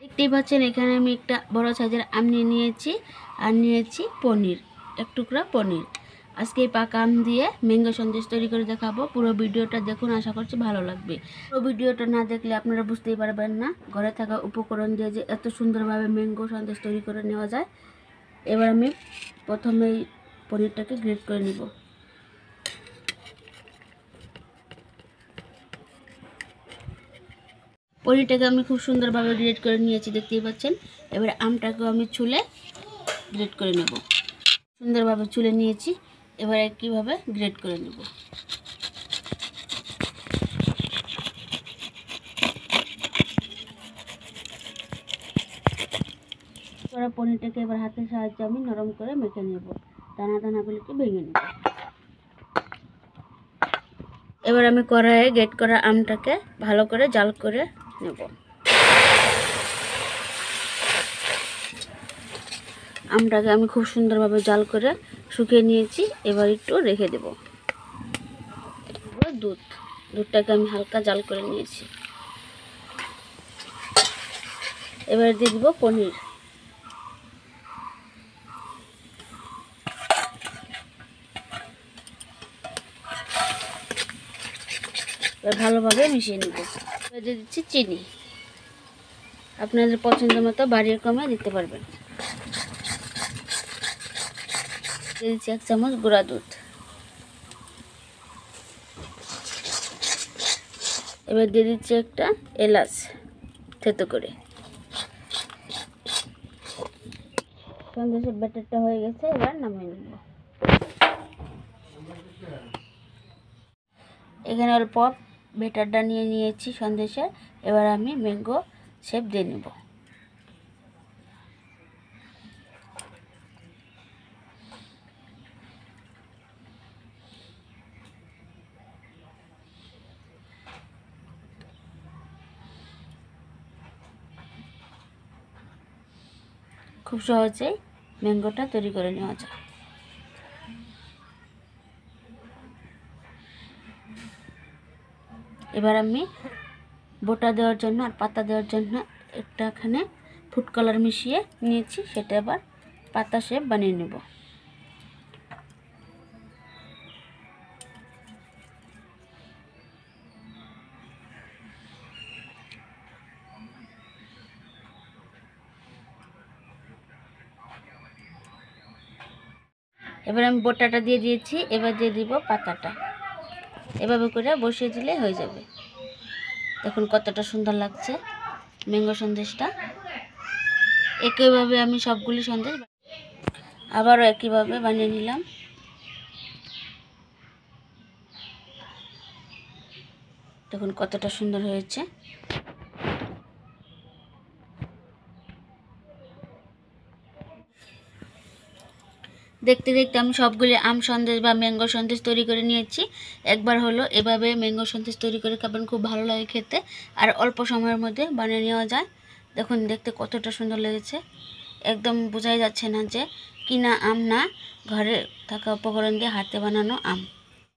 দেখতেই পাচ্ছেন এখানে আমি একটা বড় সাইজের আম নিয়েছি আর নিয়েছি পনির, এক টুকরা পনির। আজকে এই পাকা আম দিয়ে ম্যাঙ্গো সন্দেশ তৈরি করে দেখাবো। পুরো ভিডিওটা দেখুন, আশা করছি ভালো লাগবে। পুরো ভিডিওটা না দেখলে আপনারা বুঝতেই পারবেন না ঘরে থাকা উপকরণ দিয়ে যে এত সুন্দরভাবে ম্যাঙ্গো সন্দেশ তৈরি করে নেওয়া যায়। এবার আমি প্রথমেই পনিরটাকে গ্রেট করে নিব। পনিরটাকে আমি খুব সুন্দরভাবে গ্রেট করে নিয়েছি, দেখতেই পাচ্ছেন। এবার আমটাকেও আমি ছুলে গ্রেট করে নেব। সুন্দরভাবে ছুলে নিয়েছি, এবার একইভাবে গ্রেট করে নেব। পনিরটাকে এবার হাতের সাহায্যে আমি নরম করে মেখে নেব, দানা দানাগুলিকে ভেঙে নেব। এবার আমি কড়াইয়ে গ্রেট করা আমটাকে ভালো করে জাল করে নেব। আমটাকে আমি খুব সুন্দরভাবে জাল করে শুকিয়ে নিয়েছি, এবার একটু রেখে দেব। দুধটাকে আমি হালকা জাল করে নিয়েছি। এবার দিয়ে দিব পনির। এবার ভালোভাবে মিশিয়ে নেব। এবার দিয়ে দিচ্ছি চিনি, আপনাদের পছন্দ মতো বাড়িয়ে কমে দিতে পারবেন। দিয়ে দিচ্ছি 1 চামচ গুঁড়া দুধ। এবার দিয়ে দিচ্ছি একটা এলাচ থেতো করে। সন্দেশের ব্যাটারটা হয়ে গেছে, এবার নামিয়ে নেব। এখানে অল্প ব্যাটারটা নিয়ে নিয়েছি সন্দেশের। এবার আমি ম্যাঙ্গো শেপ দিয়ে নেব। খুব সহজেই ম্যাঙ্গোটা তৈরি করে নেওয়া যায়। এবার আমি বোটা দেওয়ার জন্য আর পাতা দেওয়ার জন্য একটাখানে ফুড কালার মিশিয়ে নিয়েছি, সেটা এবার পাতা শেপ বানিয়ে নেব। এবার আমি বোটাটা দিয়ে দিয়েছি, এবার দিয়ে দিব পাতাটা। এভাবে করে বসিয়ে দিলে হয়ে যাবে। দেখুন কতটা সুন্দর লাগছে ম্যাঙ্গো সন্দেশটা। একইভাবে আমি সবগুলি সন্দেশ আবারও একইভাবে বানিয়ে নিলাম। দেখুন কতটা সুন্দর হয়েছে। দেখতে দেখতে আমি সবগুলি আম সন্দেশ বা ম্যাঙ্গো সন্দেশ তৈরি করে নিয়েছি। একবার হলো এভাবে ম্যাঙ্গো সন্দেশ তৈরি করে খাবেন, খুব ভালো লাগে খেতে, আর অল্প সময়ের মধ্যে বানিয়ে নেওয়া যায়। দেখুন দেখতে কতটা সুন্দর লেগেছে। একদম বোঝাই যাচ্ছে না যে কিনা আম না, ঘরে থাকা উপকরণ দিয়ে হাতে বানানো আম।